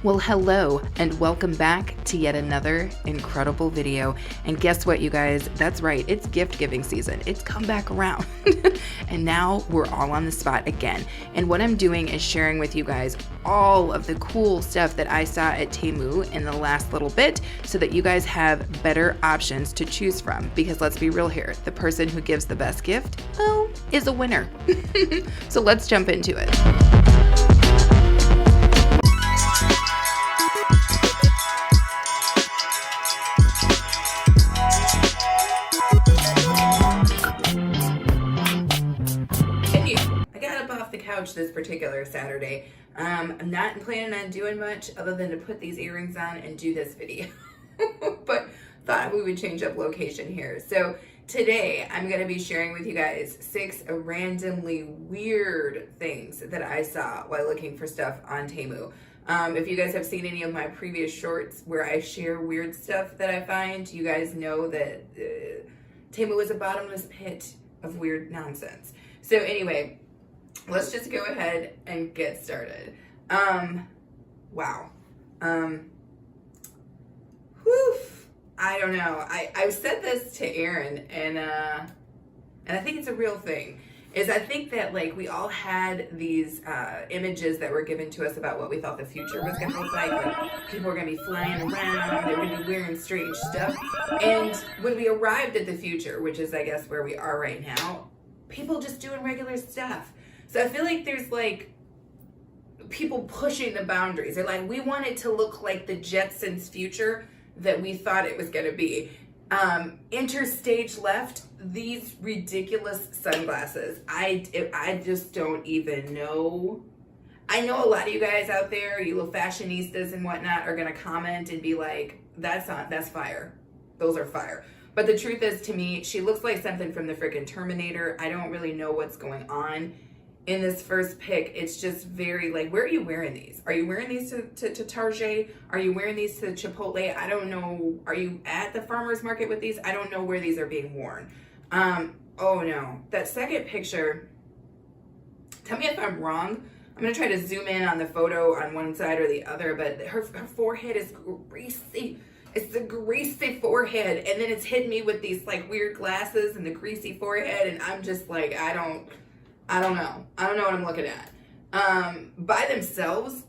Well, hello and welcome back to yet another incredible video. And guess what, you guys? That's right, it's gift giving season. It's come back around. And now we're all on the spot again. And what I'm doing is sharing with you guys all of the cool stuff that I saw at Temu in the last little bit so that you guys have better options to choose from. Because let's be real here, the person who gives the best gift, well, is a winner. So let's jump into it. This particular Saturday. I'm not planning on doing much other than to put these earrings on and do this video. But thought we would change up location here. So today I'm going to be sharing with you guys 6 randomly weird things that I saw while looking for stuff on Temu. If you guys have seen any of my previous shorts where I share weird stuff that I find, you guys know that Temu is a bottomless pit of weird nonsense. So anyway, let's just go ahead and get started. Wow. Whew. I don't know. I've said this to Aaron, and I think it's a real thing. Is I think that like we all had these images that were given to us about what we thought the future was going to look like people were going to be flying around, they were going to be wearing strange stuff. And when we arrived at the future, which is I guess where we are right now, people just doing regular stuff. So I feel like there's like people pushing the boundaries. They're like, we want it to look like the Jetsons future that we thought it was going to be. Enter stage left, these ridiculous sunglasses. I just don't even know. I know a lot of you guys out there, you little fashionistas and whatnot, are going to comment and be like, that's fire. Those are fire. But the truth is, to me, she looks like something from the freaking Terminator. I don't really know what's going on. In this first pic, it's just very like, where are you wearing these? Are you wearing these to Target? Are you wearing these to Chipotle? I don't know. Are you at the farmer's market with these? I don't know where these are being worn. Oh no. That second picture, tell me if I'm wrong. I'm going to try to zoom in on the photo on one side or the other, but her forehead is greasy. It's a greasy forehead, and then it's hit me with these like weird glasses and the greasy forehead, and I'm just like, I don't know. I don't know what I'm looking at. By themselves,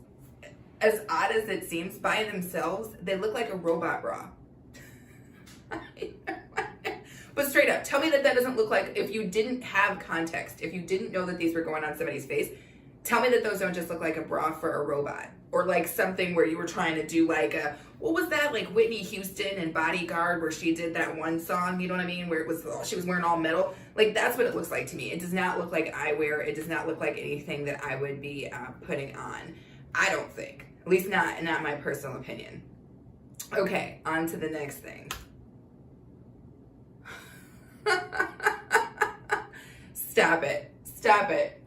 as odd as it seems, by themselves, they look like a robot bra. But straight up, tell me that doesn't look like, if you didn't have context, if you didn't know that these were going on somebody's face, tell me that those don't just look like a bra for a robot. Or like something where you were trying to do like a, what was that? Like Whitney Houston and Bodyguard where she did that one song, you know what I mean? Where it was, she was wearing all metal. Like that's what it looks like to me. It does not look like eyewear. It does not look like anything that I would be putting on. I don't think. At least not my personal opinion. Okay, on to the next thing. Stop it. Stop it.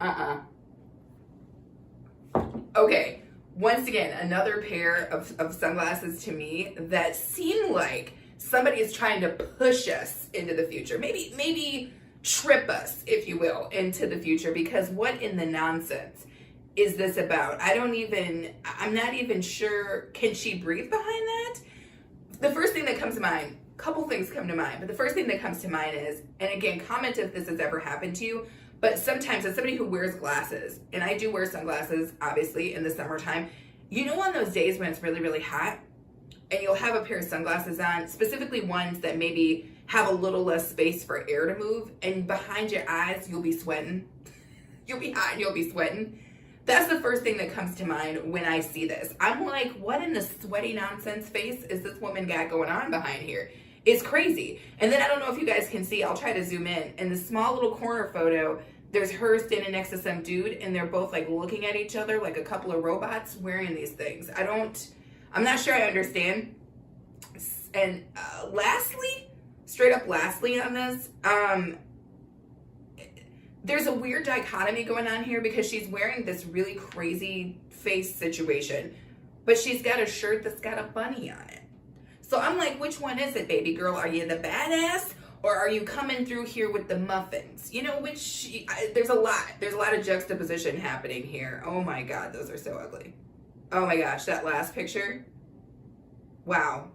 Okay. Once again, another pair of sunglasses to me that seem like somebody is trying to push us into the future. Maybe trip us, if you will, into the future, because what in the nonsense is this about? I'm not even sure, can she breathe behind that? The first thing that comes to mind, couple things come to mind, but the first thing that comes to mind is, and again, comment if this has ever happened to you, but sometimes as somebody who wears glasses, and I do wear sunglasses, obviously, in the summertime, you know on those days when it's really, really hot, and you'll have a pair of sunglasses on, specifically ones that maybe have a little less space for air to move, and behind your eyes, you'll be sweating. You'll be hot and you'll be sweating. That's the first thing that comes to mind when I see this. I'm like, what in the sweaty nonsense face is this woman got going on behind here? It's crazy. And then I don't know if you guys can see, I'll try to zoom in the small little corner photo, there's her standing next to some dude, and they're both like looking at each other like a couple of robots wearing these things. I'm not sure I understand. And straight up lastly on this, there's a weird dichotomy going on here because she's wearing this really crazy face situation, but she's got a shirt that's got a bunny on it. So I'm like, which one is it, baby girl? Are you the badass or are you coming through here with the muffins? You know, there's a lot of juxtaposition happening here. Oh my God, those are so ugly. Oh my gosh, that last picture. Wow.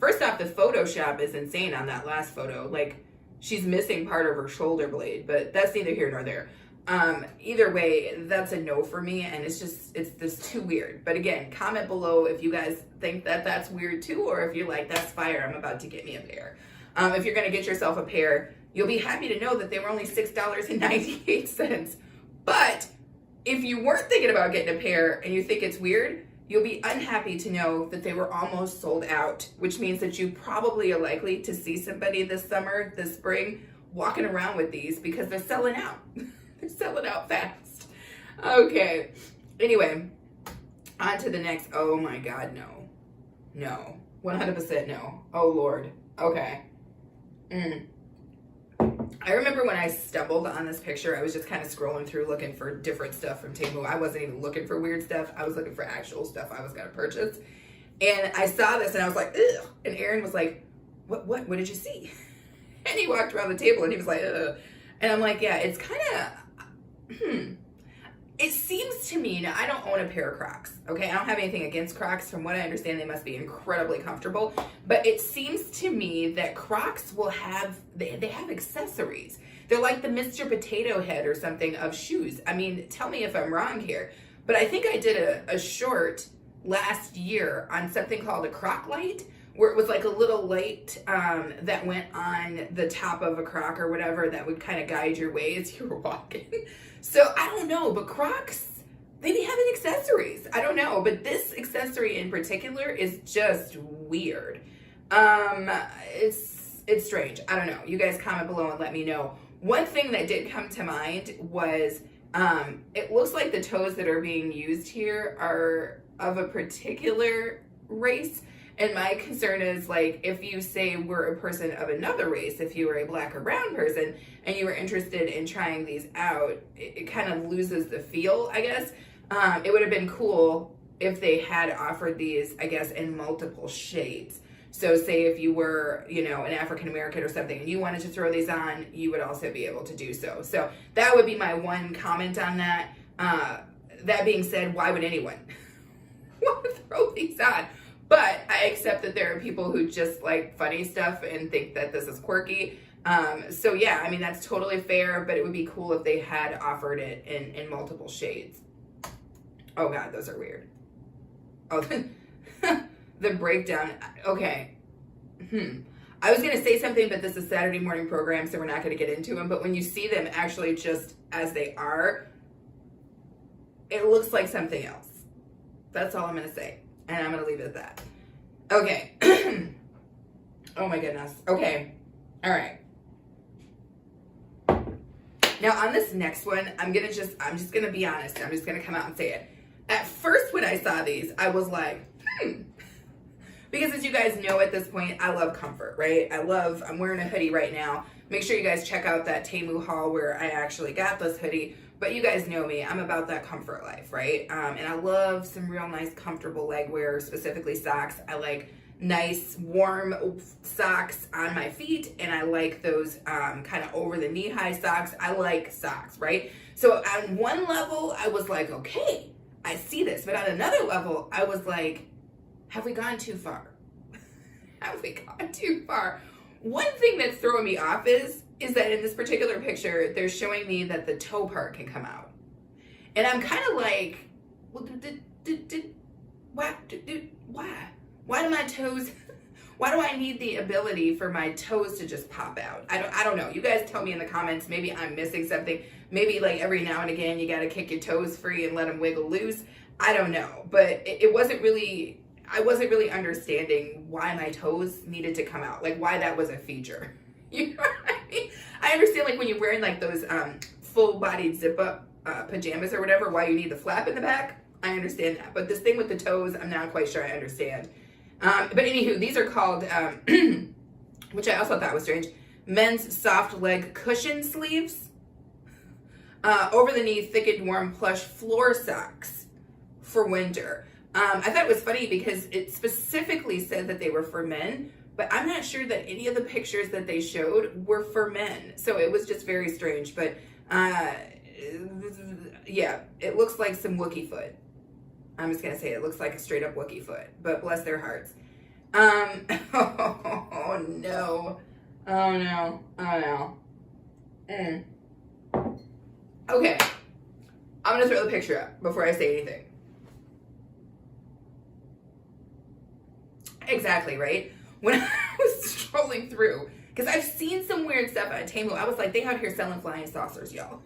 First off, the Photoshop is insane on that last photo. Like, she's missing part of her shoulder blade, but that's neither here nor there. Either way, that's a no for me, and it's just too weird. But again, comment below if you guys think that that's weird too, or if you're like, that's fire, I'm about to get me a pair. If you're gonna get yourself a pair, you'll be happy to know that they were only $6.98. But if you weren't thinking about getting a pair and you think it's weird, you'll be unhappy to know that they were almost sold out, which means that you probably are likely to see somebody this summer, this spring, walking around with these because they're selling out. They're selling out fast. Okay. Anyway, on to the next. Oh my God, no. No. 100% no. Oh Lord. Okay. I remember when I stumbled on this picture, I was just kind of scrolling through looking for different stuff from Temu. I wasn't even looking for weird stuff. I was looking for actual stuff I was going to purchase. And I saw this and I was like, ugh. And Aaron was like, what did you see? And he walked around the table and he was like, ugh. And I'm like, yeah, it's kind of, it seems to me, now I don't own a pair of Crocs, okay? I don't have anything against Crocs. From what I understand, they must be incredibly comfortable. But it seems to me that Crocs will have, they have accessories. They're like the Mr. Potato Head or something of shoes. I mean, tell me if I'm wrong here. But I think I did a short last year on something called a Croc light, where it was like a little light that went on the top of a Croc or whatever that would kind of guide your way as you were walking. So I don't know, but Crocs, they be having accessories. I don't know, but this accessory in particular is just weird. It's strange. I don't know. You guys comment below and let me know. One thing that did come to mind was it looks like the toes that are being used here are of a particular race. And my concern is, like, if you say we're a person of another race, if you were a black or brown person and you were interested in trying these out, it kind of loses the feel, I guess. It would have been cool if they had offered these, I guess, in multiple shades. So say if you were, you know, an African American or something and you wanted to throw these on, you would also be able to do so. So that would be my one comment on that. That being said, why would anyone want to throw these on? But I accept that there are people who just like funny stuff and think that this is quirky. So yeah, I mean, that's totally fair, but it would be cool if they had offered it in multiple shades. Oh God, those are weird. Oh, the breakdown. Okay. I was going to say something, but this is Saturday morning program, so we're not going to get into them. But when you see them actually just as they are, it looks like something else. That's all I'm going to say. And I'm going to leave it at that. Okay. Oh my goodness. Okay. All right. Now on this next one, I'm just going to be honest. I'm just going to come out and say it. At first when I saw these, I was like, because as you guys know at this point, I love comfort, right? I'm wearing a hoodie right now. Make sure you guys check out that Temu haul where I actually got this hoodie. But you guys know me, I'm about that comfort life, right? And I love some real nice, comfortable leg wear, specifically socks. I like nice, warm socks on my feet, and I like those kind of over the knee-high socks. I like socks, right? So on one level, I was like, okay, I see this. But on another level, I was like, have we gone too far? Have we gone too far? One thing that's throwing me off is that in this particular picture, they're showing me that the toe part can come out. And I'm kind of like, well, why? Why do my toes, why do I need the ability for my toes to just pop out? I don't know. You guys tell me in the comments, maybe I'm missing something. Maybe like every now and again, you got to kick your toes free and let them wiggle loose. I don't know. But it wasn't really, I wasn't really understanding why my toes needed to come out. Like why that was a feature. You know what I mean? I understand like when you're wearing like those full-bodied zip-up pajamas or whatever, why you need the flap in the back. I understand that. But this thing with the toes, I'm not quite sure I understand. But anywho, these are called, which I also thought was strange, men's soft leg cushion sleeves. Over the knee, thickened, warm, plush floor socks for winter. I thought it was funny because it specifically said that they were for men, but I'm not sure that any of the pictures that they showed were for men. So it was just very strange. But yeah, it looks like some Wookiee foot. I'm just gonna say it looks like a straight up Wookiee foot, but bless their hearts. Oh no. Oh no. Oh no. Okay. I'm gonna throw the picture up before I say anything. Exactly, right? When I was scrolling through, because I've seen some weird stuff on Temu, I was like, they out here selling flying saucers, y'all.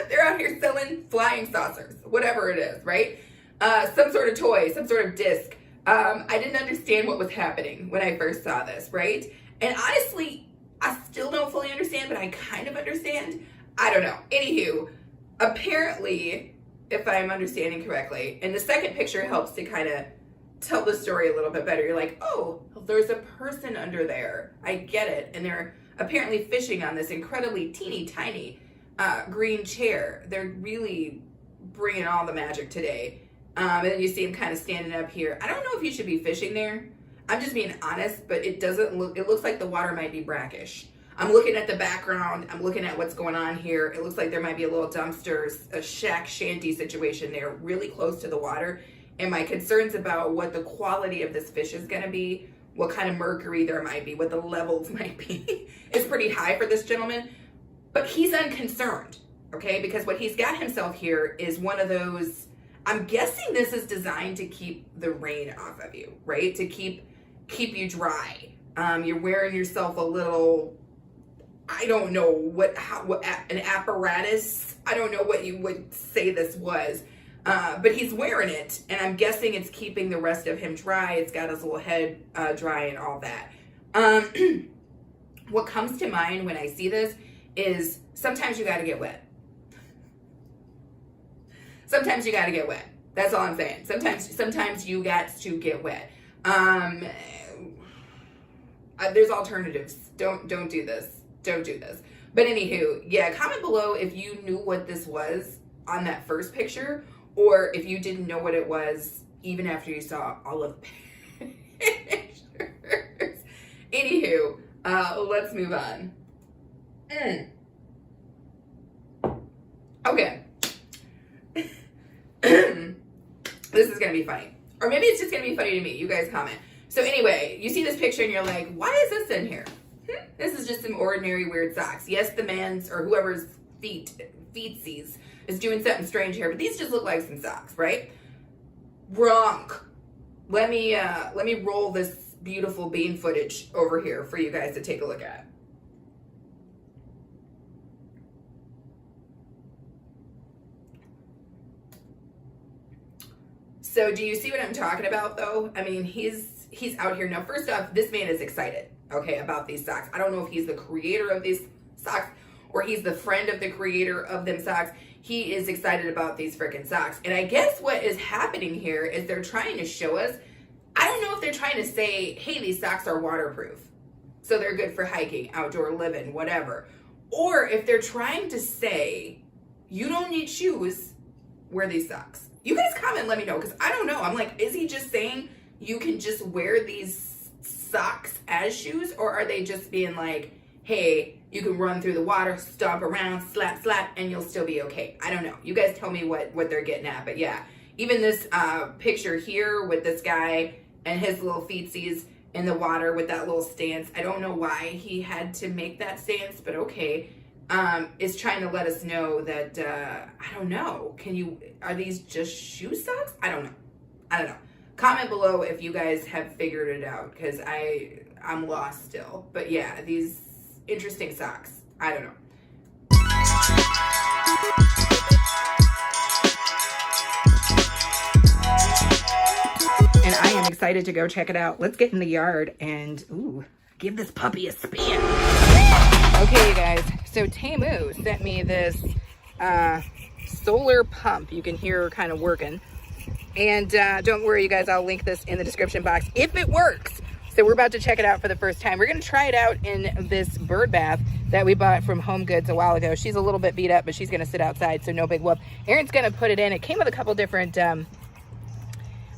They're out here selling flying saucers, whatever it is, right? Some sort of toy, some sort of disc. I didn't understand what was happening when I first saw this, right? And honestly, I still don't fully understand, but I kind of understand. I don't know. Anywho, apparently, if I'm understanding correctly, and the second picture helps to kind of tell the story a little bit better. You're like, oh, there's a person under there. I get it. And they're apparently fishing on this incredibly teeny tiny green chair. They're really bringing all the magic today. And then you see him kind of standing up here. I don't know if you should be fishing there. I'm just being honest, but it looks like the water might be brackish. I'm looking at the background. I'm looking at what's going on here. It looks like there might be a little dumpster, a shack shanty situation there, really close to the water. And my concerns about what the quality of this fish is going to be, what kind of mercury there might be, what the levels might be, is pretty high for this gentleman. But he's unconcerned, okay? Because what he's got himself here is one of those, I'm guessing this is designed to keep the rain off of you, right? To keep you dry. You're wearing yourself a little, I don't know what an apparatus. I don't know what you would say this was. But he's wearing it, and I'm guessing it's keeping the rest of him dry. It's got his little head dry and all that. What comes to mind when I see this is sometimes you got to get wet. Sometimes you got to get wet. That's all I'm saying. Sometimes you got to get wet. There's alternatives. Don't do this. Don't do this. But anywho, yeah, comment below if you knew what this was on that first picture, or if you didn't know what it was even after you saw all of the pictures. Anywho, let's move on. Okay. This is going to be funny. Or maybe it's just going to be funny to me. You guys comment. So anyway, you see this picture and you're like, why is this in here? This is just some ordinary weird socks. Yes, the man's or whoever's feetsies is doing something strange here, but these just look like some socks, right? Wrong. Let me roll this beautiful bean footage over here for you guys to take a look at. So do you see what I'm talking about though? I mean, he's out here. Now, first off, this man is excited, okay, about these socks. I don't know if he's the creator of these socks or he's the friend of the creator of them socks. He is excited about these freaking socks. And I guess what is happening here is they're trying to show us, I don't know if they're trying to say, hey, these socks are waterproof, so they're good for hiking, outdoor living, whatever. Or if they're trying to say, you don't need shoes, wear these socks. You guys comment and let me know, because I don't know. I'm like, is he just saying you can just wear these socks as shoes? Or are they just being like, hey, you can run through the water, stomp around, slap, slap, and you'll still be okay? I don't know. You guys tell me what they're getting at. But yeah, even this picture here with this guy and his little feetsies in the water with that little stance. I don't know why he had to make that stance, but okay. Is trying to let us know that, I don't know. Are these just shoe socks? I don't know. Comment below if you guys have figured it out, because I'm lost still. But yeah, these interesting socks. I don't know. And I am excited to go check it out. Let's get in the yard and, give this puppy a spin. Okay, you guys. So Temu sent me this solar pump. You can hear her kind of working. And don't worry, you guys, I'll link this in the description box if it works. So we're about to check it out for the first time. We're going to try it out in this bird bath that we bought from Home Goods a while ago. She's a little bit beat up, but she's going to sit outside, so no big whoop. Aaron's going to put it in. It came with a couple different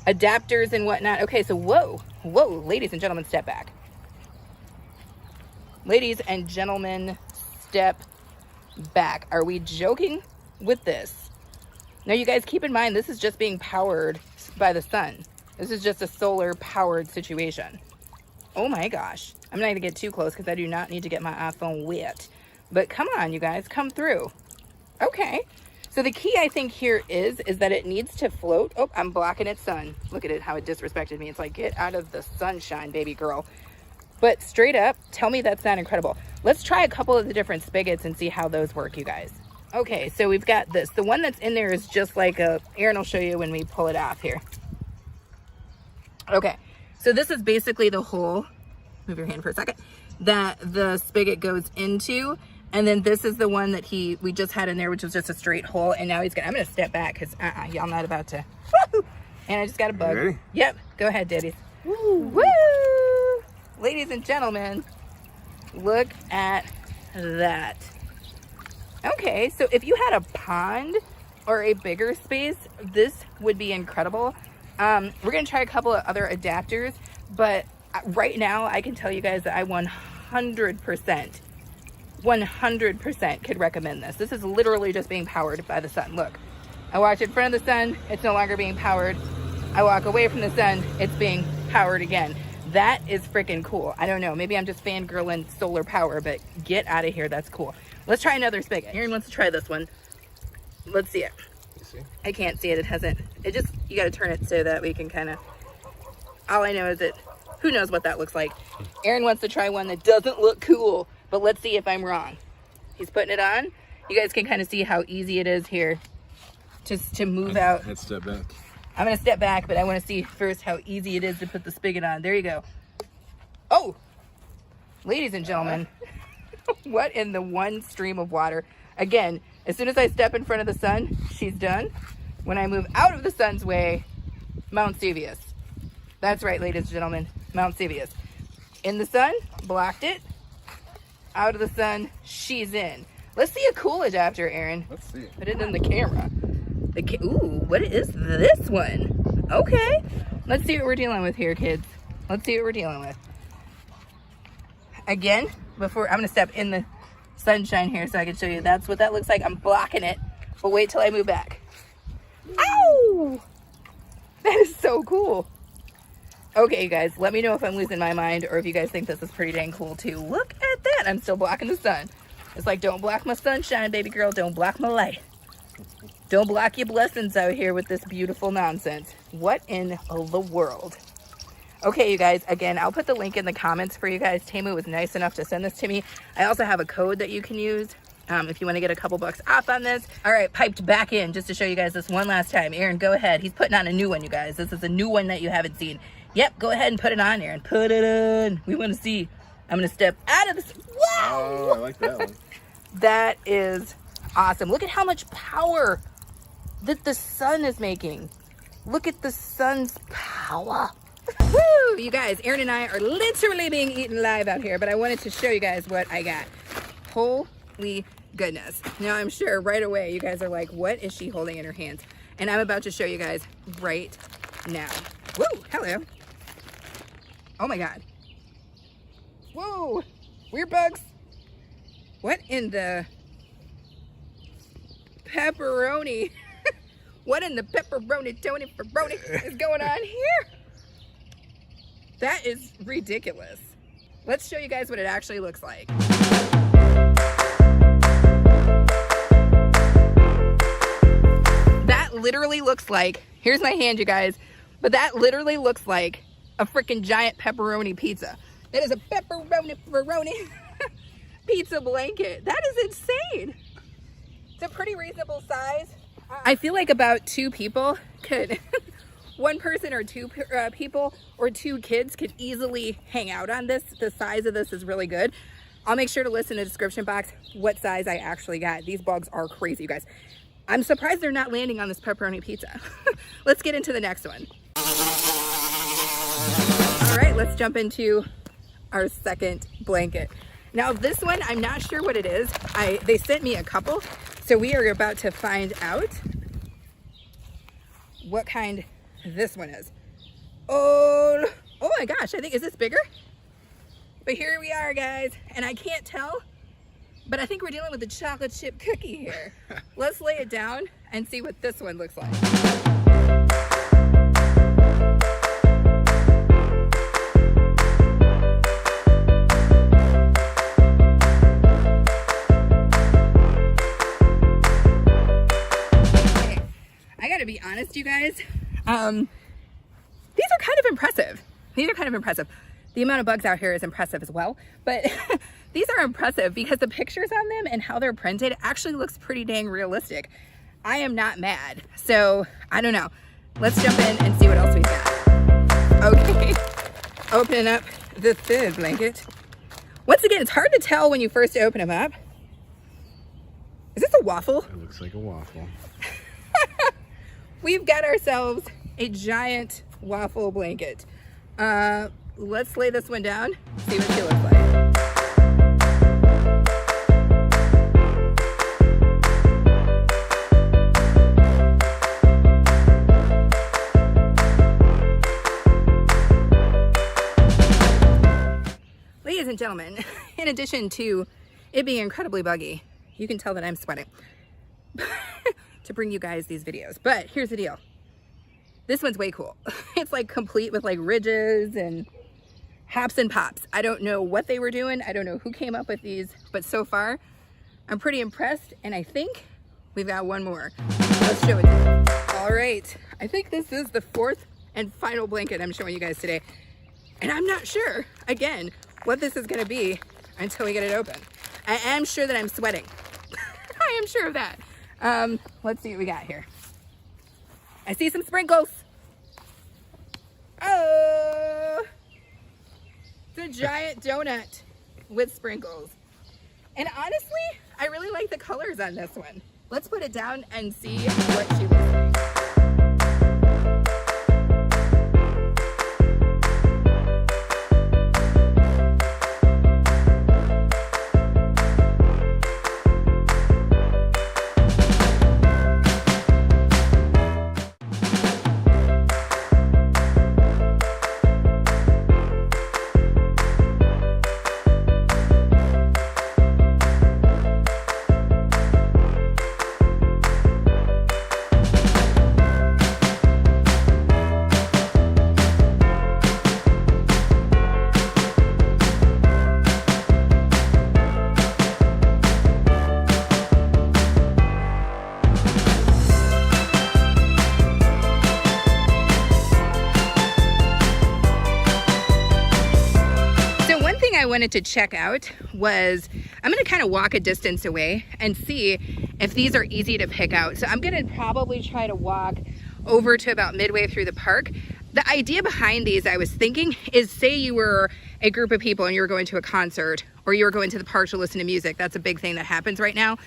adapters and whatnot. Okay, so whoa, ladies and gentlemen, step back. Ladies and gentlemen, step back. Are we joking with this? Now you guys keep in mind, this is just being powered by the sun. This is just a solar powered situation. Oh my gosh. I'm not gonna get too close because I do not need to get my iPhone wet. But come on, you guys, come through. Okay. So the key I think here is that it needs to float. Oh, I'm blocking its sun. Look at it, how it disrespected me. It's like, get out of the sunshine, baby girl. But straight up, tell me that's not incredible. Let's try a couple of the different spigots and see how those work, you guys. Okay, so we've got this. The one that's in there is just like Aaron will show you when we pull it off here. Okay, so this is basically the hole, move your hand for a second, that the spigot goes into. And then this is the one that we just had in there, which was just a straight hole. And now I'm gonna step back because y'all not about to, woo! And I just got a bug. You ready? Yep, go ahead, daddies. Woo! Woo! Ladies and gentlemen, look at that. Okay, so if you had a pond or a bigger space, this would be incredible. We're gonna try a couple of other adapters, but right now I can tell you guys that I 100% could recommend this. This is literally just being powered by the sun. Look, I walked in front of the sun, it's no longer being powered. I walk away from the sun, it's being powered again. That is freaking cool. I don't know, maybe I'm just fangirling solar power, but get out of here, that's cool. Let's try another spigot. Aaron wants to try this one. Let's see it. You see? I can't see it, you gotta turn it so that we can kind of, all I know is who knows what that looks like. Aaron wants to try one that doesn't look cool, but let's see if I'm wrong. He's putting it on. You guys can kind of see how easy it is here to move out. Let's step back. I'm gonna step back, but I wanna see first how easy it is to put the spigot on. There you go. Oh, ladies and gentlemen, what in the one stream of water? Again, as soon as I step in front of the sun, she's done. When I move out of the sun's way, Mount Sevius. That's right, ladies and gentlemen, Mount Sevius. In the sun, blocked it. Out of the sun, she's in. Let's see a cool adapter, Aaron. Let's see. Put it in the camera. Ooh, what is this one? Okay. Let's see what we're dealing with here, kids. Let's see what we're dealing with. Again, I'm gonna step in the sunshine here so I can show you. That's what that looks like. I'm blocking it, but wait till I move back. Ow! That is so cool. Okay, you guys, let me know if I'm losing my mind or if you guys think this is pretty dang cool too. Look at that. I'm still blocking the sun. It's like, don't block my sunshine, baby girl. Don't block my light. Don't block your blessings out here with this beautiful nonsense. What in the world? Okay, you guys, again, I'll put the link in the comments for you guys. Temu was nice enough to send this to me. I also have a code that you can use if you want to get a couple bucks off on this. All right, piped back in just to show you guys this one last time. Aaron, go ahead. He's putting on a new one, you guys. This is a new one that you haven't seen. Yep, go ahead and put it on, Aaron. Put it on. We want to see. I'm going to step out of this. Wow! Oh, I like that one. That is awesome. Look at how much power that the sun is making. Look at the sun's power. Woo! You guys, Aaron and I are literally being eaten live out here, but I wanted to show you guys what I got. Holy goodness. Now I'm sure right away you guys are like, what is she holding in her hands? And I'm about to show you guys right now. Woo! Hello. Oh my God. Whoa! Weird bugs. What in the pepperoni? What in the pepperoni, Tony Ferroni is going on here? That is ridiculous. Let's show you guys what it actually looks like. That literally looks like, here's my hand, you guys, but that literally looks like a freaking giant pepperoni pizza. That is a pepperoni pizza blanket. That is insane. It's a pretty reasonable size. I feel like about two people could, one person or two people or two kids could easily hang out on this. The size of this is really good. I'll make sure to list in the description box what size I actually got. These bugs are crazy, you guys. I'm surprised they're not landing on this pepperoni pizza. Let's get into the next one. All right, let's jump into our second blanket. Now this one, I'm not sure what it is. They sent me a couple, so we are about to find out what kind this one is. Oh my gosh, I think, is this bigger? But here we are, guys, and I can't tell But I think we're dealing with the chocolate chip cookie here. Let's lay it down and see what this one looks like. Okay, I gotta be honest, you guys. These are kind of impressive. These are kind of impressive. The amount of bugs out here is impressive as well, but these are impressive because the pictures on them and how they're printed actually looks pretty dang realistic. I am not mad, so I don't know. Let's jump in and see what else we've got. Okay, opening up the third blanket. Once again, it's hard to tell when you first open them up. Is this a waffle? It looks like a waffle. We've got ourselves a giant waffle blanket. Let's lay this one down, see what she looks like. Ladies and gentlemen, in addition to it being incredibly buggy, you can tell that I'm sweating to bring you guys these videos. But here's the deal. This one's way cool. It's like complete with like ridges and haps and pops. I don't know what they were doing. I don't know who came up with these, but so far I'm pretty impressed, and I think we've got one more. Let's show it to you. All right, I think this is the fourth and final blanket I'm showing you guys today, and I'm not sure, again, what this is gonna be until we get it open. I am sure that I'm sweating. I am sure of that. Let's see what we got here. I see some sprinkles. Oh, it's a giant donut with sprinkles. And honestly, I really like the colors on this one. Let's put it down and see what she looks like. I wanted to check out was I'm going to kind of walk a distance away and see if these are easy to pick out. So I'm going to probably try to walk over to about midway through the park. The idea behind these, I was thinking, is say you were a group of people and you were going to a concert or you were going to the park to listen to music. That's a big thing that happens right now.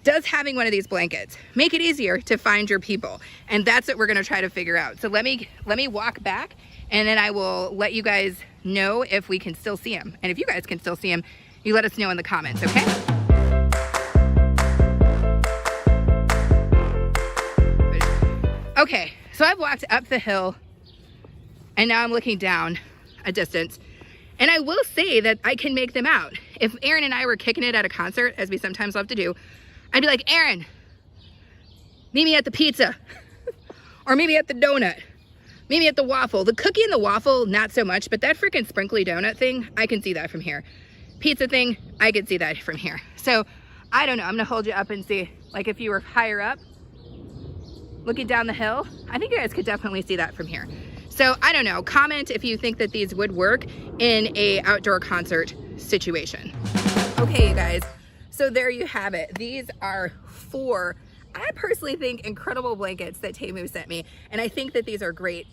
Does having one of these blankets make it easier to find your people? And that's what we're going to try to figure out. So let me walk back, and then I will let you guys know if we can still see them. And if you guys can still see them, you let us know in the comments, okay? Okay, so I've walked up the hill and now I'm looking down a distance. And I will say that I can make them out. If Aaron and I were kicking it at a concert, as we sometimes love to do, I'd be like, Aaron, meet me at the pizza. Or maybe at the donut. Maybe at the waffle. The cookie and the waffle, not so much, but that freaking sprinkly donut thing, I can see that from here. Pizza thing, I can see that from here. So, I don't know, I'm gonna hold you up and see, like if you were higher up, looking down the hill, I think you guys could definitely see that from here. So, I don't know, comment if you think that these would work in a outdoor concert situation. Okay, you guys, so there you have it. These are 4, I personally think, incredible blankets that Temu sent me. And I think that these are great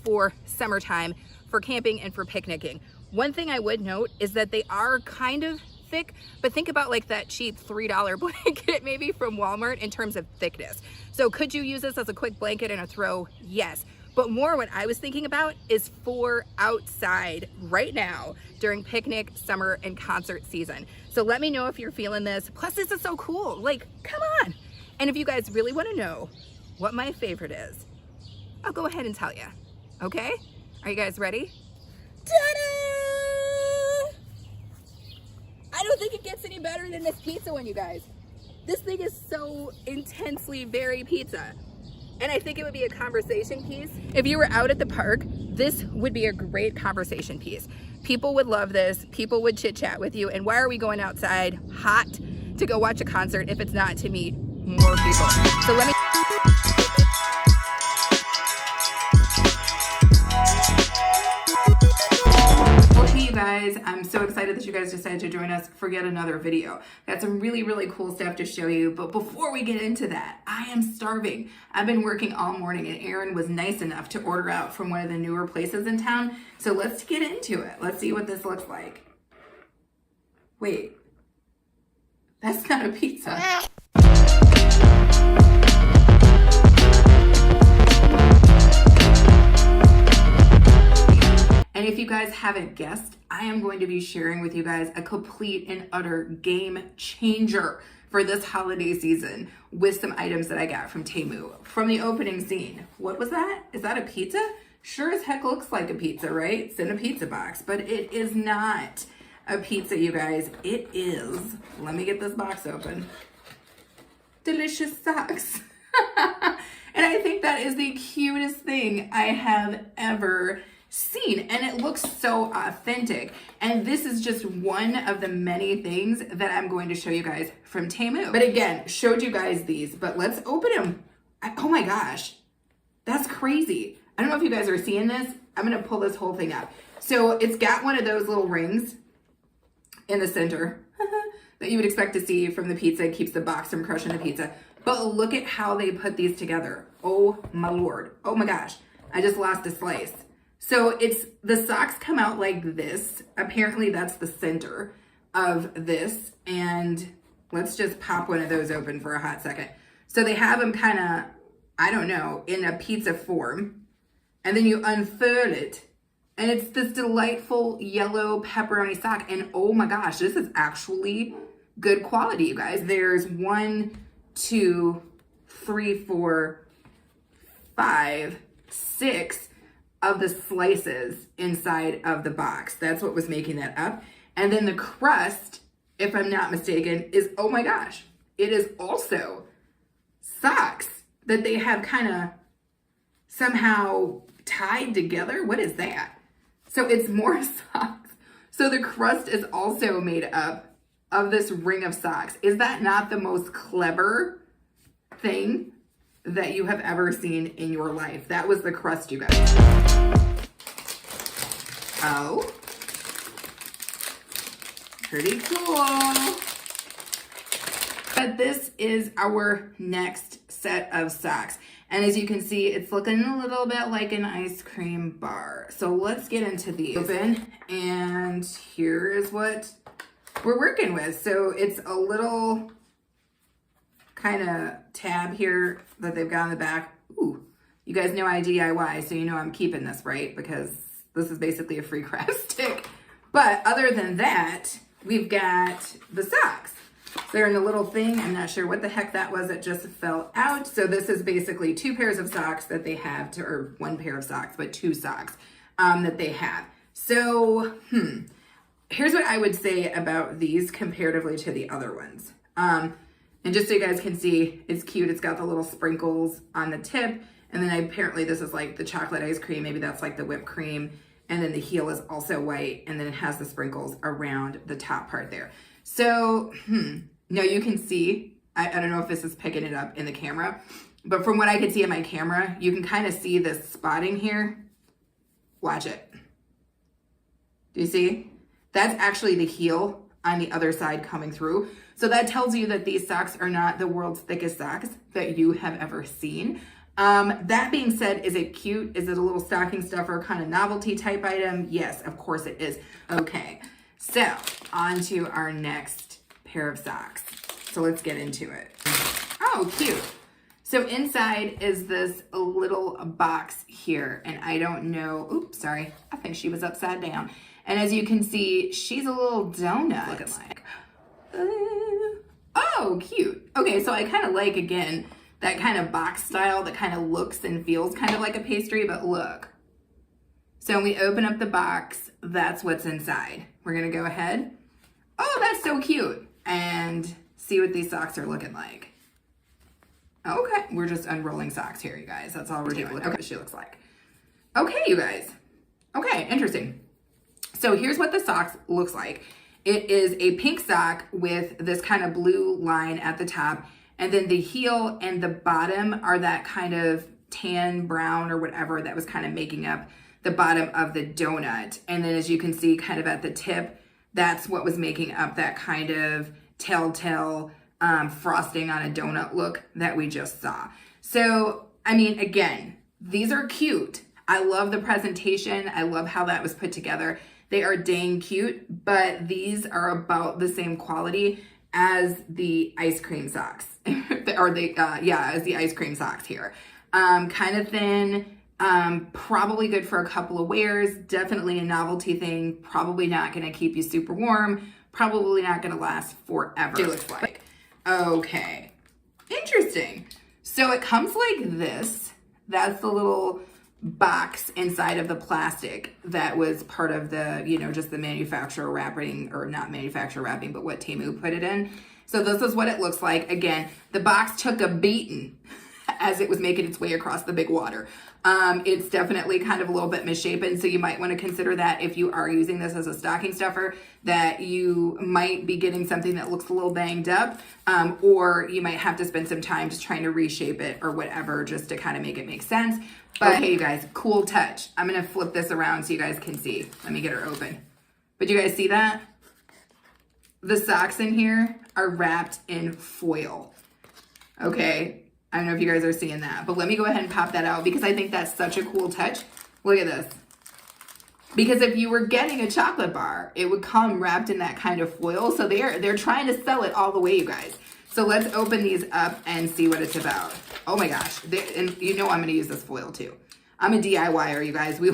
for summertime, for camping and for picnicking. One thing I would note is that they are kind of thick, but think about like that cheap $3 blanket maybe from Walmart in terms of thickness. So could you use this as a quick blanket and a throw? Yes. But more what I was thinking about is for outside right now during picnic, summer, and concert season. So let me know if you're feeling this. Plus, this is so cool. Like, come on. And if you guys really want to know what my favorite is, I'll go ahead and tell you. Okay? Are you guys ready? Ta-da! I don't think it gets any better than this pizza one, you guys. This thing is so intensely very pizza. And I think it would be a conversation piece. If you were out at the park, this would be a great conversation piece. People would love this. People would chit chat with you. And why are we going outside hot to go watch a concert if it's not to meet more people? So let me... You guys, I'm so excited that you guys decided to join us for yet another video. Got some really, really cool stuff to show you, but before we get into that, I am starving. I've been working all morning and Aaron was nice enough to order out from one of the newer places in town, so let's get into it. Let's see what this looks like. Wait, that's not a pizza. And if you guys haven't guessed, I am going to be sharing with you guys a complete and utter game changer for this holiday season with some items that I got from Temu. From the opening scene, what was that? Is that a pizza? Sure as heck looks like a pizza, right? It's in a pizza box, but it is not a pizza, you guys. It is, let me get this box open, delicious socks. And I think that is the cutest thing I have ever seen, and it looks so authentic. And this is just one of the many things that I'm going to show you guys from Temu. But again, showed you guys these, but let's open them. Oh my gosh, that's crazy. I don't know if you guys are seeing this. I'm gonna pull this whole thing up. So it's got one of those little rings in the center that you would expect to see from the pizza. It keeps the box from crushing the pizza. But look at how they put these together. Oh my Lord. Oh my gosh, I just lost a slice. So it's, the socks come out like this. Apparently that's the center of this. And let's just pop one of those open for a hot second. So they have them kind of, I don't know, in a pizza form. And then you unfurl it. And it's this delightful yellow pepperoni sock. And oh my gosh, this is actually good quality, you guys. There's 1, 2, 3, 4, 5, 6 of the slices inside of the box. That's what was making that up. And then the crust, if I'm not mistaken, is, oh my gosh, it is also socks that they have kind of somehow tied together. What is that? So it's more socks. So the crust is also made up of this ring of socks. Is that not the most clever thing that you have ever seen in your life? That was the crust, you guys. Oh, pretty cool. But this is our next set of socks. And as you can see, it's looking a little bit like an ice cream bar. So let's get into these. Open, and here is what we're working with. So it's a little kind of tab here that they've got on the back. Ooh, you guys know I DIY, so you know I'm keeping this, right? Because this is basically a free craft stick. But other than that, we've got the socks. They're in a little thing. I'm not sure what the heck that was. It just fell out. So this is basically 2 pairs of socks that they have to, or 1 pair of socks, but 2 socks that they have. So, here's what I would say about these comparatively to the other ones. And just so you guys can see, it's cute. It's got the little sprinkles on the tip. And then apparently this is like the chocolate ice cream. Maybe that's like the whipped cream. And then the heel is also white. And then it has the sprinkles around the top part there. So, now you can see, I don't know if this is picking it up in the camera, but from what I could see in my camera, you can kind of see this spotting here. Watch it. Do you see? That's actually the heel on the other side coming through. So that tells you that these socks are not the world's thickest socks that you have ever seen. That being said, is it cute? Is it a little stocking stuffer kind of novelty type item? Yes, of course it is. Okay, so on to our next pair of socks. So let's get into it. Oh, cute. So inside is this little box here, and I don't know, oops, sorry, I think she was upside down. And as you can see, she's a little donut. Looking like. Oh, cute. Okay, so I kind of like, again, that kind of box style that kind of looks and feels kind of like a pastry, but look. So when we open up the box, that's what's inside. We're gonna go ahead. Oh, that's so cute. And see what these socks are looking like. Okay, we're just unrolling socks here, you guys. That's all we're doing. Look at what she looks like. Okay, you guys. Okay, interesting. So here's what the socks looks like. It is a pink sock with this kind of blue line at the top, and then the heel and the bottom are that kind of tan brown or whatever that was kind of making up the bottom of the donut. And then as you can see kind of at the tip, that's what was making up that kind of telltale frosting on a donut look that we just saw. So, I mean, again, these are cute. I love the presentation. I love how that was put together. They are dang cute, but these are about the same quality as the ice cream socks, or as the ice cream socks here. Kind of thin, probably good for a couple of wears, definitely a novelty thing, probably not gonna keep you super warm, probably not gonna last forever, it looks like. Okay, interesting. So it comes like this. That's the little box inside of the plastic that was part of the, just the manufacturer wrapping, or not manufacturer wrapping, but what Temu put it in. So this is what it looks like. Again, the box took a beating as it was making its way across the big water. It's definitely kind of a little bit misshapen, so you might want to consider that if you are using this as a stocking stuffer, that you might be getting something that looks a little banged up, or you might have to spend some time just trying to reshape it or whatever, just to kind of make it make sense. But okay, you guys, cool touch. I'm gonna flip this around so you guys can see. Let me get her open. But you guys see that? The socks in here are wrapped in foil. Okay, I don't know if you guys are seeing that, but let me go ahead and pop that out because I think that's such a cool touch. Look at this. Because if you were getting a chocolate bar, it would come wrapped in that kind of foil. So they're trying to sell it all the way, you guys. So let's open these up and see what it's about. Oh my gosh, and you know I'm gonna use this foil too. I'm a DIYer, you guys. We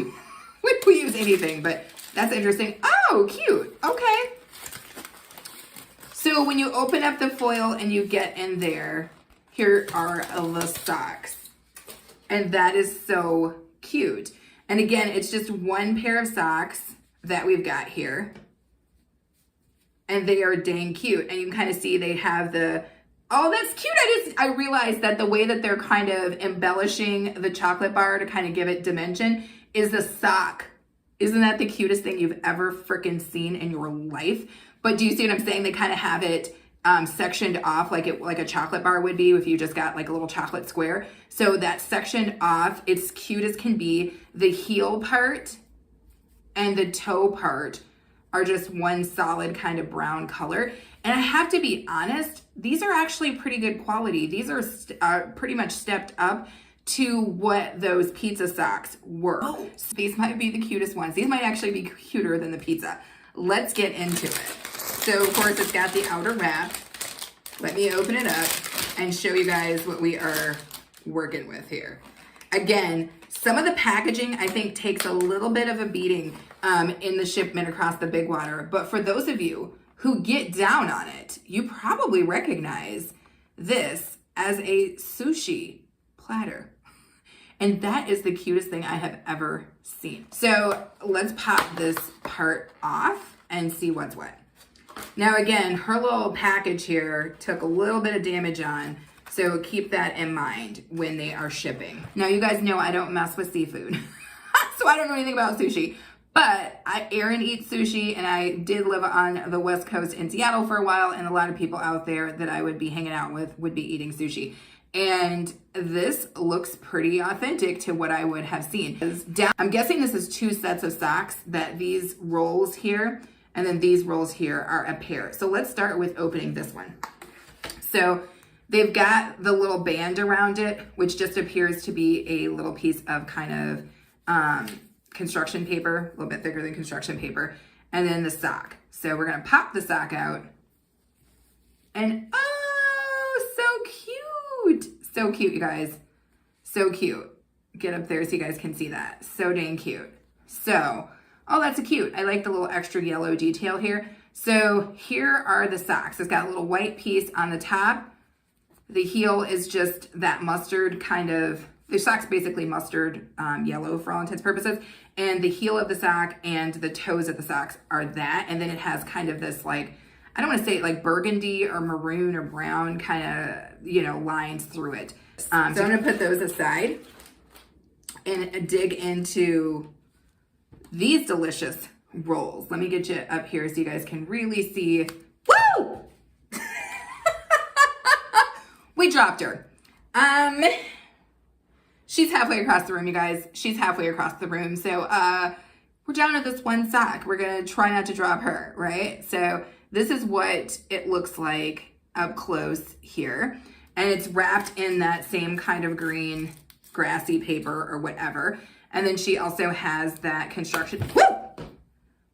use anything, but that's interesting. Oh, cute, okay. So when you open up the foil and you get in there, here are the socks. And that is so cute. And again, it's just one pair of socks that we've got here. And they are dang cute. And you can kind of see they have the, oh, that's cute. I realized that the way that they're kind of embellishing the chocolate bar to kind of give it dimension is the sock. Isn't that the cutest thing you've ever freaking seen in your life? But do you see what I'm saying? They kind of have it sectioned off like a chocolate bar would be if you just got like a little chocolate square. So that's sectioned off. It's cute as can be. The heel part and the toe part are just one solid kind of brown color. And I have to be honest, these are actually pretty good quality. These are pretty much stepped up to what those pizza socks were. Oh. So these might be the cutest ones. These might actually be cuter than the pizza. Let's get into it. So of course it's got the outer wrap. Let me open it up and show you guys what we are working with here. Again, some of the packaging I think takes a little bit of a beating in the shipment across the big water. But for those of you who get down on it, you probably recognize this as a sushi platter. And that is the cutest thing I have ever seen. So let's pop this part off and see what's what. Now again, her little package here took a little bit of damage on, so keep that in mind when they are shipping. Now you guys know I don't mess with seafood, so I don't know anything about sushi, but Erin eats sushi, and I did live on the West Coast in Seattle for a while, and a lot of people out there that I would be hanging out with would be eating sushi. And this looks pretty authentic to what I would have seen. I'm guessing this is 2 sets of socks, that these rolls here and then these rolls here are a pair. So let's start with opening this one. So they've got the little band around it, which just appears to be a little piece of kind of construction paper, a little bit thicker than construction paper, and then the sock. So we're gonna pop the sock out, and oh, so cute. So cute, you guys. So cute. Get up there so you guys can see that. So dang cute. So, oh, that's cute. I like the little extra yellow detail here. So here are the socks. It's got a little white piece on the top. The heel is just that mustard kind of, the sock's basically mustard yellow for all intents and purposes. And the heel of the sock and the toes of the socks are that. And then it has kind of this like, I don't want to say like burgundy or maroon or brown kind of, you know, lines through it. So I'm going to put those aside and dig into these delicious rolls. Let me get you up here so you guys can really see. Woo! We dropped her. She's halfway across the room, you guys. She's halfway across the room. So we're down to this one sock. We're gonna try not to drop her, right? So this is what it looks like up close here. And it's wrapped in that same kind of green grassy paper or whatever. And then she also has that construction, woo!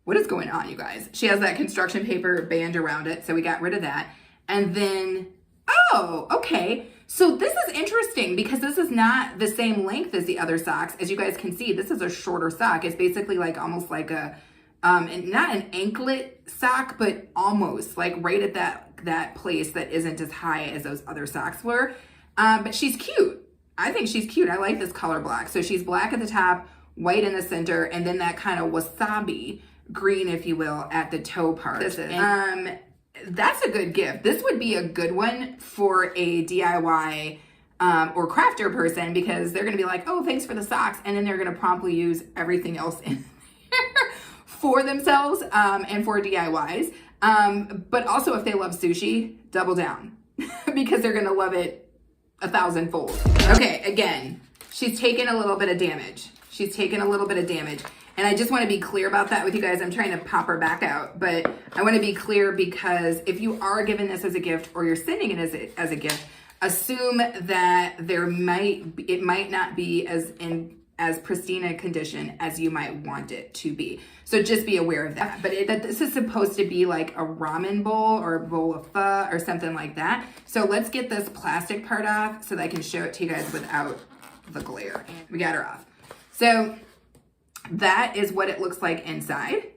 What is going on, you guys? She has that construction paper band around it. So we got rid of that. And then, oh, okay. So this is interesting because this is not the same length as the other socks. As you guys can see, this is a shorter sock. It's basically like almost like a, not an anklet sock, but almost like right at that place that isn't as high as those other socks were. But she's cute. I think she's cute. I like this color black. So she's black at the top, white in the center, and then that kind of wasabi green, if you will, at the toe part. This is, that's a good gift. This would be a good one for a DIY or crafter person because they're going to be like, oh, thanks for the socks. And then they're going to promptly use everything else in there for themselves and for DIYs. But also if they love sushi, double down because they're going to love it 1,000-fold. Okay, again, she's taken a little bit of damage. She's taken a little bit of damage. And I just want to be clear about that with you guys. I'm trying to pop her back out, but I want to be clear because if you are giving this as a gift or you're sending it as a gift, assume that it might not be as pristine a condition as you might want it to be. So just be aware of that. But that this is supposed to be like a ramen bowl or a bowl of pho or something like that. So let's get this plastic part off so that I can show it to you guys without the glare. We got her off. So that is what it looks like inside.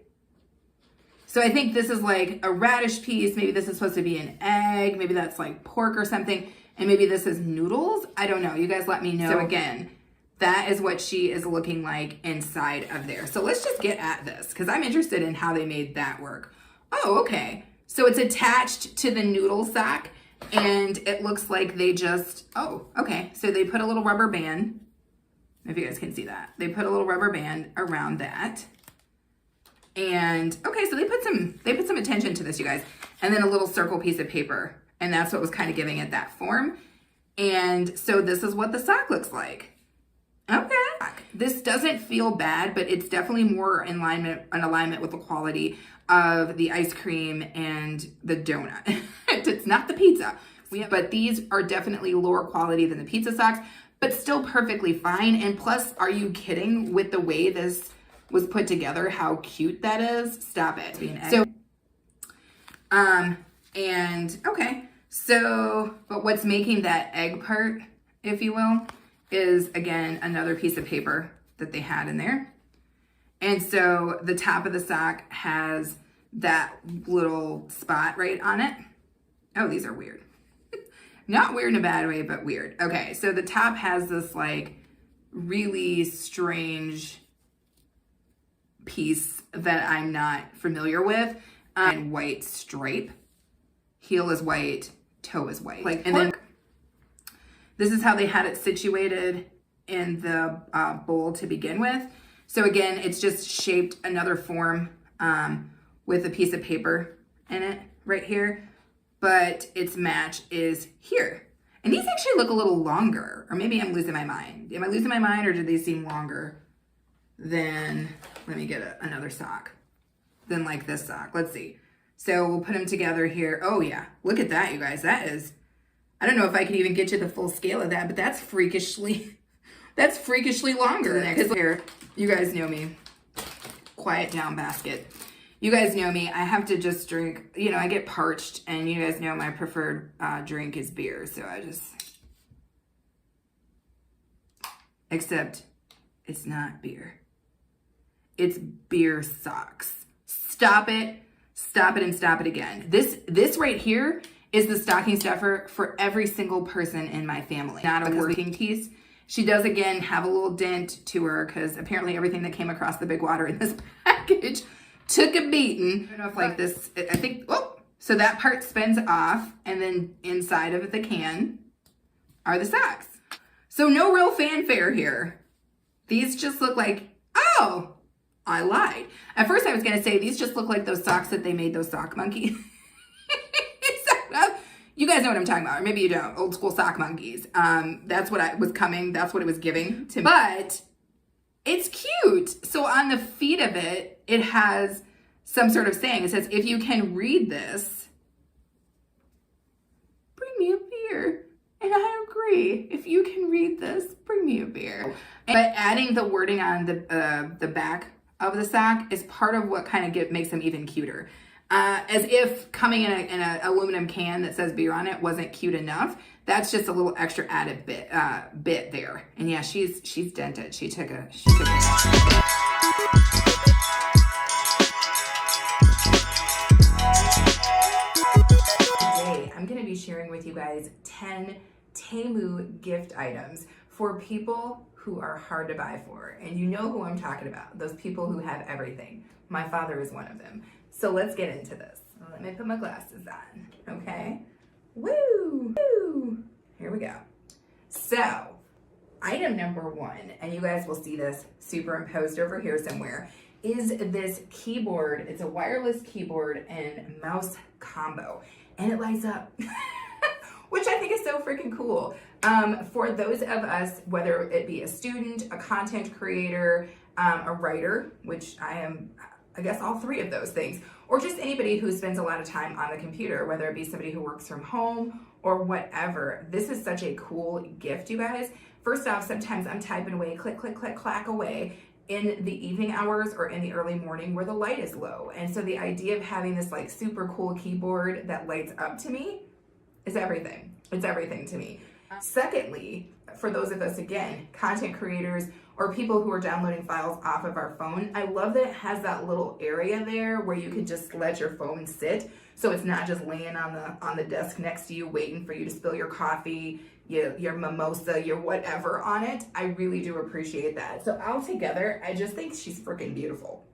So I think this is like a radish piece. Maybe this is supposed to be an egg. Maybe that's like pork or something. And maybe this is noodles. I don't know. You guys let me know. So again, that is what she is looking like inside of there. So let's just get at this because I'm interested in how they made that work. Oh, okay. So it's attached to the noodle sock and it looks like they just, oh, okay. So they put a little rubber band. If you guys can see that. They put a little rubber band around that. And okay, so they put some attention to this, you guys. And then a little circle piece of paper. And that's what was kind of giving it that form. And so this is what the sock looks like. Okay. This doesn't feel bad, but it's definitely more in alignment with the quality of the ice cream and the donut. It's not the pizza. But these are definitely lower quality than the pizza socks, but still perfectly fine. And plus, are you kidding with the way this was put together? How cute that is. Stop it. So, and okay. So, but what's making that egg part, if you will, is again, another piece of paper that they had in there. And so the top of the sock has that little spot right on it. Oh, these are weird. Not weird in a bad way, but weird. Okay, so the top has this like really strange piece that I'm not familiar with. And white stripe. Heel is white, toe is white. Like, and then this is how they had it situated in the bowl to begin with. So again, it's just shaped another form with a piece of paper in it right here. But its match is here. And these actually look a little longer, or maybe I'm losing my mind. Am I losing my mind or do they seem longer than, let me get another sock, than like this sock. Let's see. So we'll put them together here. Oh yeah, look at that, you guys. That is, I don't know if I can even get you the full scale of that, but that's freakishly longer. Because here, you guys know me, quiet down basket. You guys know me, I have to just drink, you know, I get parched and you guys know my preferred drink is beer. So I just, except it's not beer. It's beer socks. Stop it, and stop it again. This right here is the stocking stuffer for every single person in my family. Not a working piece. She does again have a little dent to her because apparently everything that came across the big water in this package took a beating. I don't know if like this, I think, oh, So that part spins off, and then inside of the can are the socks. So no real fanfare here. These just look like, oh, I lied. At first I was gonna say these just look like those socks that they made those sock monkeys. You guys know what I'm talking about, or maybe you don't. Old school sock monkeys. That's what that's what it was giving to me. But it's cute. So on the feet of it, it has some sort of saying. It says, if you can read this, bring me a beer. And I agree. If you can read this, bring me a beer. But adding the wording on the back of the sock is part of what kind of makes them even cuter. As if coming in an aluminum can that says beer on it wasn't cute enough. That's just a little extra added bit there. And yeah, she's dented. She took a Today, I'm going to be sharing with you guys 10 Temu gift items for people who are hard to buy for. And you know who I'm talking about. Those people who have everything. My father is one of them. So let's get into this. Let me put my glasses on, okay? Woo! Woo! Here we go. So, item number 1, and you guys will see this superimposed over here somewhere, is this keyboard. It's a wireless keyboard and mouse combo, and it lights up, which I think is so freaking cool. For those of us, whether it be a student, a content creator, a writer, which I am, I guess all 3 of those things, or just anybody who spends a lot of time on the computer, whether it be somebody who works from home or whatever. This is such a cool gift, you guys. First off, sometimes I'm typing away, click, click, click, clack away in the evening hours or in the early morning where the light is low. And so the idea of having this like super cool keyboard that lights up to me is everything. It's everything to me. Secondly, for those of us, again, content creators or people who are downloading files off of our phone, I love that it has that little area there where you can just let your phone sit. So it's not just laying on the desk next to you waiting for you to spill your coffee, your mimosa, your whatever on it. I really do appreciate that. So altogether, I just think she's freaking beautiful.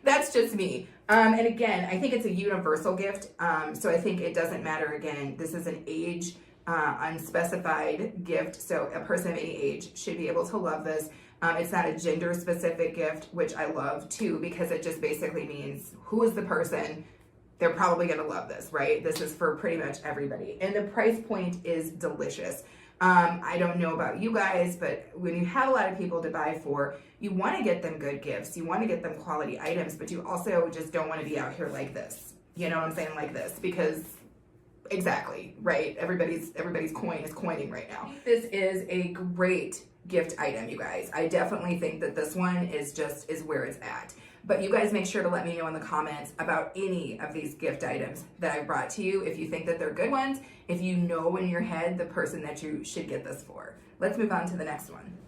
That's just me. And again, I think it's a universal gift. So I think it doesn't matter. Again, this is an age unspecified gift, so a person of any age should be able to love this. It's not a gender specific gift, which I love too, because it just basically means who is the person, they're probably going to love this, right? This is for pretty much everybody, and the price point is delicious. I don't know about you guys, but when you have a lot of people to buy for, you want to get them good gifts, you want to get them quality items, but you also just don't want to be out here like this, you know what I'm saying, like this, because exactly, right? Everybody's coin is coining right now. This is a great gift item, you guys. I definitely think that this one is where it's at. But you guys make sure to let me know in the comments about any of these gift items that I brought to you, if you think that they're good ones, if you know in your head the person that you should get this for. Let's move on to the next one.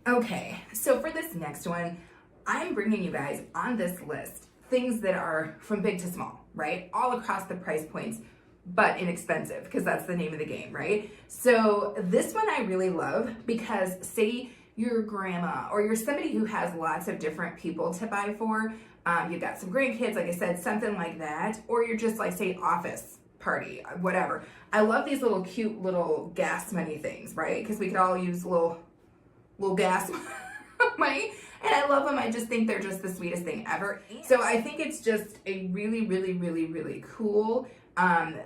Okay, so for this next one, I'm bringing you guys on this list things that are from big to small, right? All across the price points, but inexpensive, because that's the name of the game, right? So this one I really love because say you're grandma or you're somebody who has lots of different people to buy for. You've got some grandkids, like I said, something like that. Or you're just like, say, office party, whatever. I love these little cute little gas money things, right? Because we could all use little gas money. And I love them. I just think they're just the sweetest thing ever. So I think it's just a really, really, really, really cool,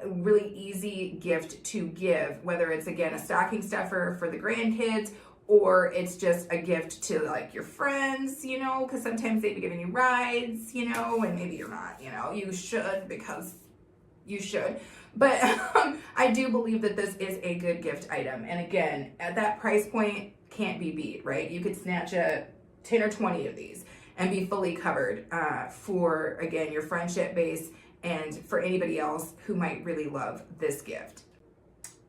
really easy gift to give, whether it's, again, a stocking stuffer for the grandkids, or it's just a gift to like your friends, you know, because sometimes they'd be giving you rides, you know, and maybe you're not, you know, you should, because you should. But I do believe that this is a good gift item. And again, at that price point, can't be beat, right? You could snatch a 10 or 20 of these and be fully covered for, again, your friendship base and for anybody else who might really love this gift.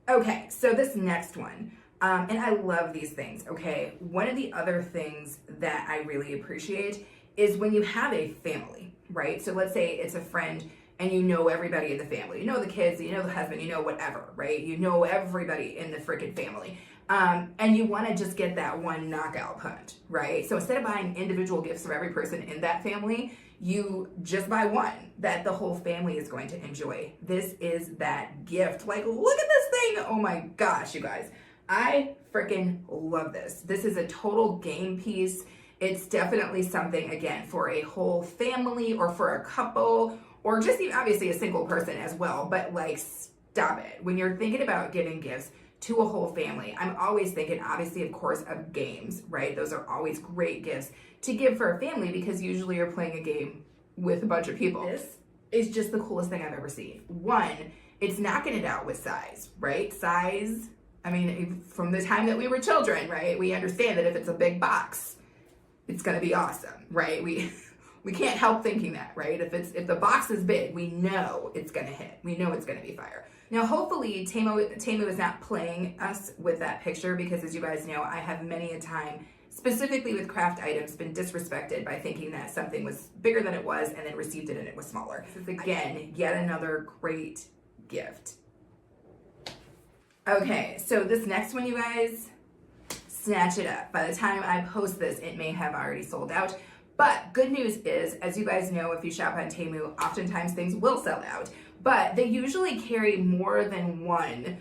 Okay, so this next one, and I love these things, okay? One of the other things that I really appreciate is when you have a family, right? So let's say it's a friend and you know everybody in the family. You know the kids, you know the husband, you know whatever, right? You know everybody in the freaking family. And you want to just get that one knockout punch, right? So instead of buying individual gifts for every person in that family, you just buy one that the whole family is going to enjoy. This is that gift. Like, look at this thing. Oh my gosh, you guys. I freaking love this. This is a total game piece. It's definitely something, again, for a whole family or for a couple or just even obviously a single person as well. But like, stop it. When you're thinking about giving gifts to a whole family, I'm always thinking, obviously, of course, of games, right? Those are always great gifts to give for a family because usually you're playing a game with a bunch of people. This is just the coolest thing I've ever seen. One, it's knocking it out with size, right? Size, I mean, from the time that we were children, right? We understand that if it's a big box, it's gonna be awesome, right? We can't help thinking that, right? If the box is big, we know it's gonna hit. We know it's gonna be fire. Now, hopefully, Temu is not playing us with that picture because, as you guys know, I have many a time, specifically with craft items, been disrespected by thinking that something was bigger than it was and then received it and it was smaller. This is, again, yet another great gift. Okay, so this next one, you guys, snatch it up. By the time I post this, it may have already sold out. But good news is, as you guys know, if you shop on Temu, oftentimes things will sell out. But they usually carry more than one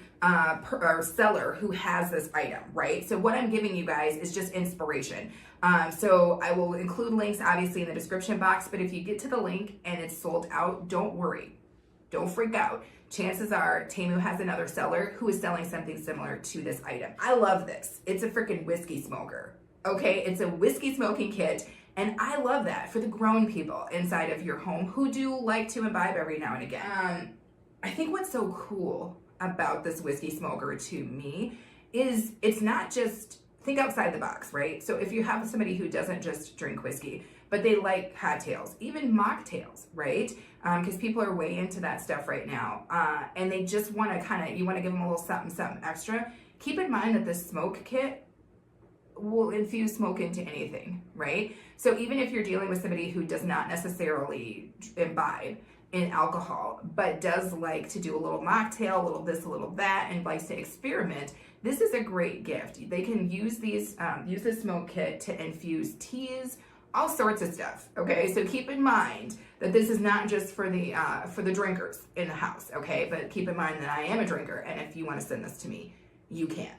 seller who has this item, right? So what I'm giving you guys is just inspiration. So I will include links, obviously, in the description box. But if you get to the link and it's sold out, don't worry. Don't freak out. Chances are Temu has another seller who is selling something similar to this item. I love this. It's a freaking whiskey smoker, okay? It's a whiskey smoking kit. And I love that for the grown people inside of your home who do like to imbibe every now and again. I think what's so cool about this whiskey smoker to me is it's not just, think outside the box, right? So if you have somebody who doesn't just drink whiskey, but they like cocktails, even mocktails, right? Because people are way into that stuff right now. And they just want to you want to give them a little something extra. Keep in mind that this smoke kit will infuse smoke into anything, right? So even if you're dealing with somebody who does not necessarily imbibe in alcohol, but does like to do a little mocktail, a little this, a little that, and likes to experiment, this is a great gift. They can use use this smoke kit to infuse teas, all sorts of stuff, okay? So keep in mind that this is not just for the drinkers in the house, okay? But keep in mind that I am a drinker, and if you want to send this to me, you can.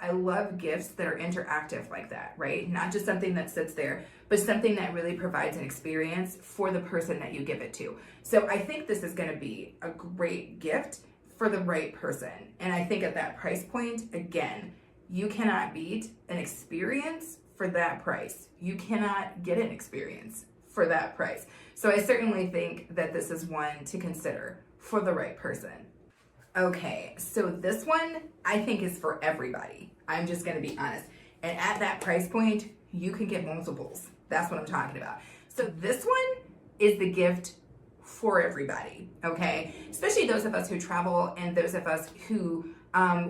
I love gifts that are interactive like that, right? Not just something that sits there, but something that really provides an experience for the person that you give it to. So I think this is gonna be a great gift for the right person. And I think at that price point, again, you cannot beat an experience for that price. You cannot get an experience for that price. So I certainly think that this is one to consider for the right person. Okay, so this one I think is for everybody. I'm just gonna be honest. And at that price point, you can get multiples. That's what I'm talking about. So this one is the gift for everybody, okay? Especially those of us who travel and those of us who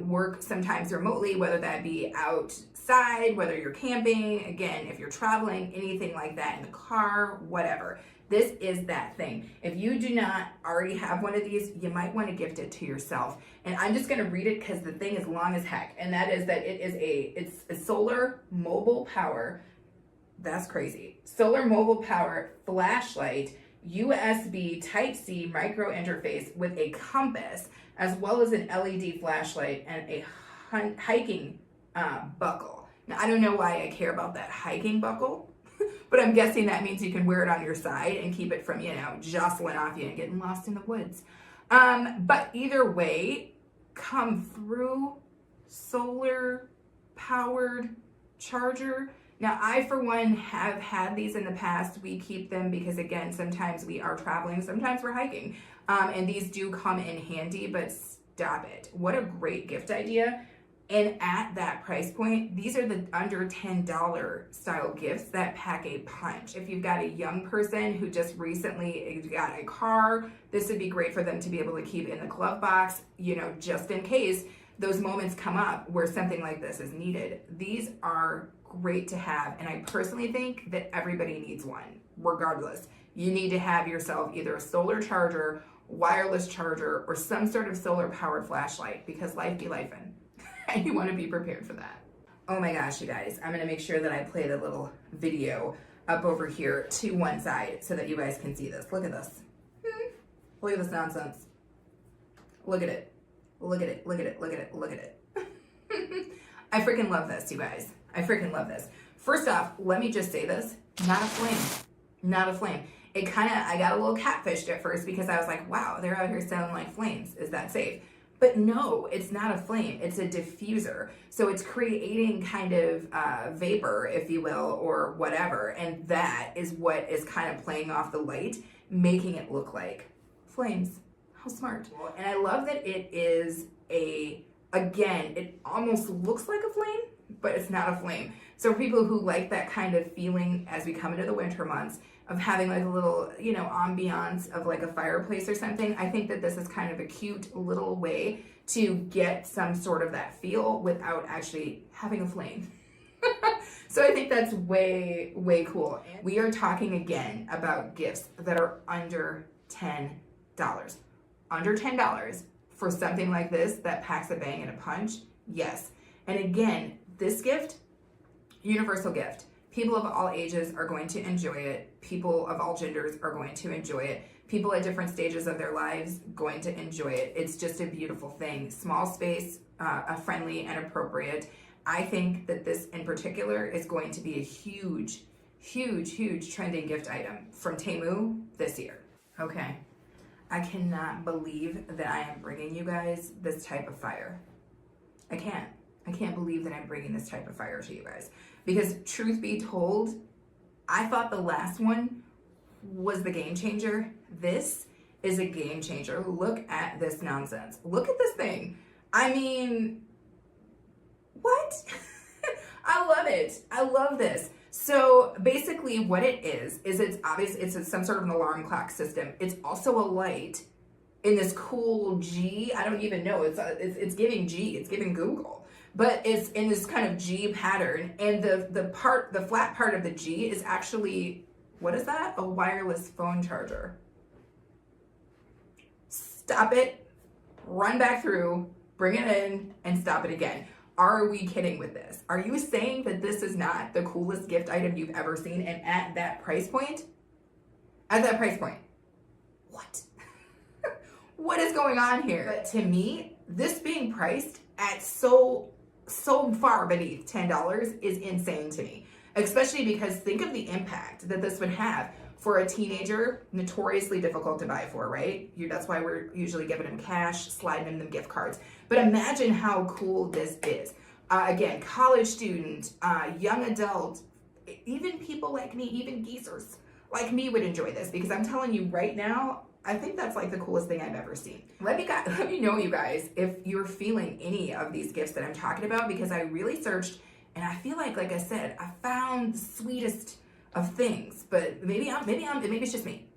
work sometimes remotely, whether that be outside, whether you're camping, again, if you're traveling, anything like that in the car, whatever. This is that thing. If you do not already have one of these, you might want to gift it to yourself. And I'm just going to read it because the thing is long as heck. And that is that it's a solar mobile power. That's crazy. Solar mobile power flashlight, USB Type-C micro interface with a compass, as well as an LED flashlight and a hiking buckle. Now, I don't know why I care about that hiking buckle. But I'm guessing that means you can wear it on your side and keep it from, jostling off you and getting lost in the woods. But either way, come through solar powered charger. Now, I, for one, have had these in the past. We keep them because, again, sometimes we are traveling, sometimes we're hiking. And these do come in handy, but stop it. What a great gift idea. And at that price point, these are the under $10 style gifts that pack a punch. If you've got a young person who just recently got a car, this would be great for them to be able to keep in the glove box, just in case those moments come up where something like this is needed. These are great to have, and I personally think that everybody needs one, regardless. You need to have yourself either a solar charger, wireless charger, or some sort of solar powered flashlight, because life be lifing. and you want to be prepared for that. Oh my gosh, you guys, I'm going to make sure that I play the little video up over here to one side so that you guys can see this. Look at this. Look at this nonsense. Look at it. Look at it. Look at it. Look at it. Look at it. I freaking love this, you guys. I freaking love this. First off, let me just say this. Not a flame. Not a flame. I got a little catfished at first because I was like, wow, they're out here selling like flames. Is that safe? But no, it's not a flame. It's a diffuser. So it's creating kind of vapor, if you will, or whatever. And that is what is kind of playing off the light, making it look like flames. How smart. And I love that it is again, it almost looks like a flame, but it's not a flame. So for people who like that kind of feeling as we come into the winter months of having like a little, you know, ambiance of like a fireplace or something, I think that this is kind of a cute little way to get some sort of that feel without actually having a flame. So I think that's way, way cool. We are talking again about gifts that are under $10. Under $10 for something like this that packs a bang and a punch, yes. And again, this gift, universal gift. People of all ages are going to enjoy it. People of all genders are going to enjoy it. People at different stages of their lives going to enjoy it. It's just a beautiful thing. Small space, friendly and appropriate. I think that this in particular is going to be a huge, huge, huge trending gift item from Temu this year. Okay, I cannot believe that I am bringing you guys this type of fire. I can't believe that I'm bringing this type of fire to you guys. Because truth be told, I thought the last one was the game changer. This is a game changer. Look at this nonsense. Look at this thing. I mean, what? I love it. I love this. So basically what it is it's obvious, it's some sort of an alarm clock system. It's also a light in this cool G. I don't even know. It's giving G. It's giving Google. But it's in this kind of G pattern. And the flat part of the G is actually, what is that? A wireless phone charger. Stop it, run back through, bring it in, and stop it again. Are we kidding with this? Are you saying that this is not the coolest gift item you've ever seen? And at that price point? At that price point. What? What is going on here? But to me, this being priced at so far beneath $10 is insane to me. Especially because think of the impact that this would have for a teenager, notoriously difficult to buy for, right? That's why we're usually giving them cash, sliding them gift cards. But imagine how cool this is. Again, college student, young adult, even people like me, even geezers like me would enjoy this, because I'm telling you right now, I think that's like the coolest thing I've ever seen. Let me know, you guys, if you're feeling any of these gifts that I'm talking about, because I really searched and I feel like I said, I found the sweetest of things, but maybe it's just me.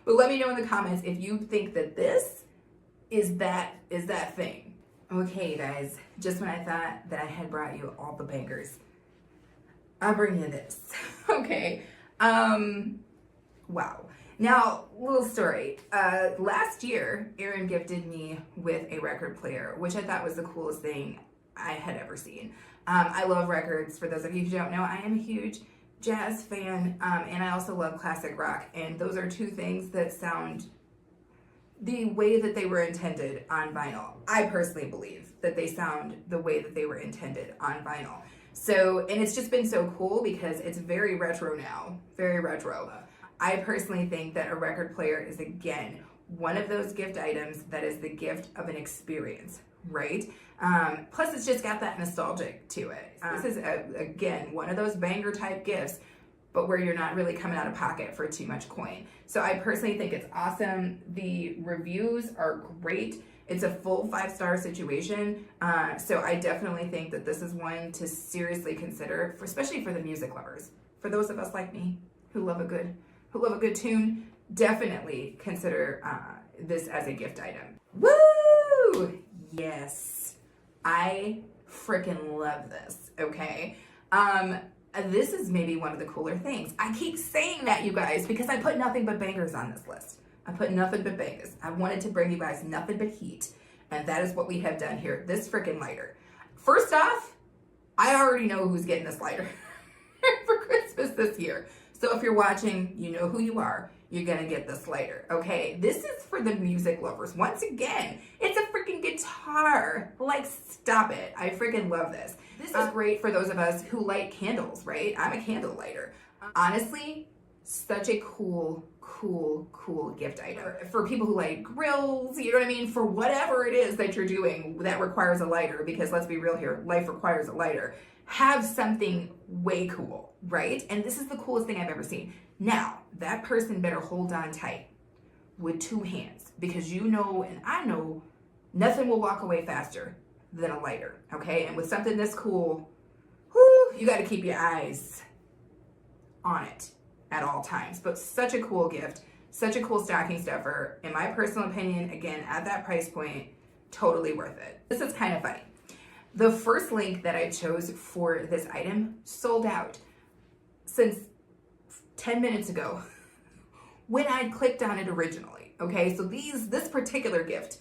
But let me know in the comments if you think that this is that thing. Okay, you guys, just when I thought that I had brought you all the bangers, I'll bring you this. Okay. Wow. Now, little story. Last year, Aaron gifted me with a record player, which I thought was the coolest thing I had ever seen. I love records. For those of you who don't know, I am a huge jazz fan, and I also love classic rock, and those are two things that sound the way that they were intended on vinyl. I personally believe that they sound the way that they were intended on vinyl. So, and it's just been so cool because it's very retro now, very retro. I personally think that a record player is, again, one of those gift items that is the gift of an experience, right? Plus, it's just got that nostalgic to it. This is, again, one of those banger type gifts, but where you're not really coming out of pocket for too much coin. So I personally think it's awesome. The reviews are great. It's a full 5-star situation. So I definitely think that this is one to seriously consider, especially for the music lovers. For those of us like me who love a good tune, definitely consider this as a gift item. Woo! Yes, I freaking love this, okay? This is maybe one of the cooler things. I keep saying that, you guys, because I put nothing but bangers on this list. I put nothing but bangers. I wanted to bring you guys nothing but heat, and that is what we have done here. This freaking lighter. First off, I already know who's getting this lighter for Christmas this year. So if you're watching, you know who you are. You're gonna get this lighter, okay? This is for the music lovers. Once again, it's a freaking guitar. Like, stop it. I freaking love this. This is great for those of us who light candles, right? I'm a candle lighter. Honestly, such a cool gift item. For people who like grills, you know what I mean? For whatever it is that you're doing that requires a lighter, because let's be real here, life requires a lighter. Have something way cool, right? And this is the coolest thing I've ever seen. Now, that person better hold on tight with 2 hands, because you know, and I know, nothing will walk away faster than a lighter, okay? And with something this cool, whoo, you got to keep your eyes on it at all times. But such a cool gift, such a cool stocking stuffer. In my personal opinion, again, at that price point, totally worth it. This is kind of funny. The first link that I chose for this item sold out since 10 minutes ago when I clicked on it originally. Okay, so this particular gift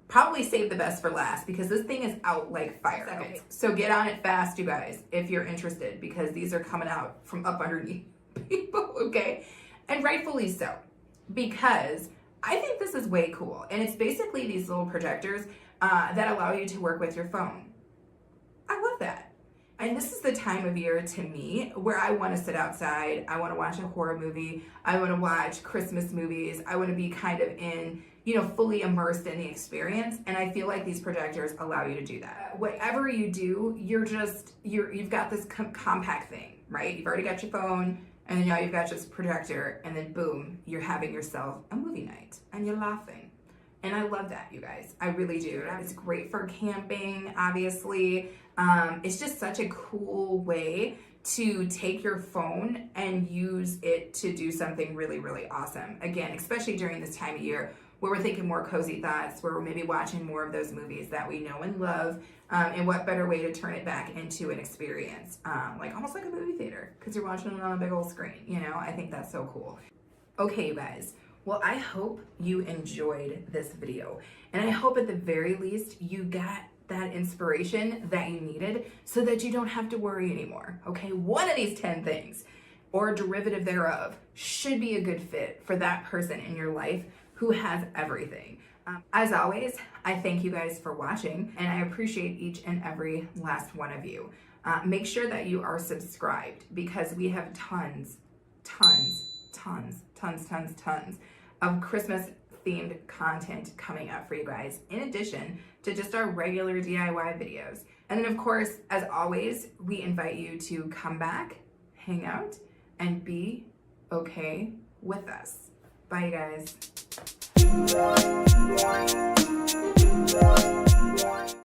probably saved the best for last, because this thing is out like fire. Okay. So get on it fast, you guys, if you're interested, because these are coming out from up underneath people, okay? And rightfully so, because I think this is way cool. And it's basically these little projectors that allow you to work with your phone. I love that. And this is the time of year, to me, where I want to sit outside. I want to watch a horror movie. I want to watch Christmas movies. I want to be kind of in, you know, fully immersed in the experience. And I feel like these projectors allow you to do that. Whatever you do, you've got this compact thing, right? You've already got your phone, and then now you've got this projector, and then boom, you're having yourself a movie night, and you're laughing. And I love that, you guys. I really do. It's great for camping, obviously. It's just such a cool way to take your phone and use it to do something really, really awesome. Again, especially during this time of year where we're thinking more cozy thoughts, where we're maybe watching more of those movies that we know and love. And what better way to turn it back into an experience, like almost like a movie theater, because you're watching it on a big old screen. You know, I think that's so cool. Okay, you guys. Well, I hope you enjoyed this video, and I hope at the very least you got that inspiration that you needed so that you don't have to worry anymore, okay? One of these 10 things, or a derivative thereof, should be a good fit for that person in your life who has everything. As always, I thank you guys for watching, and I appreciate each and every last one of you. Make sure that you are subscribed, because we have tons of Christmas themed content coming up for you guys, in addition to just our regular DIY videos. And then of course, as always, we invite you to come back, hang out, and be okay with us. Bye, you guys.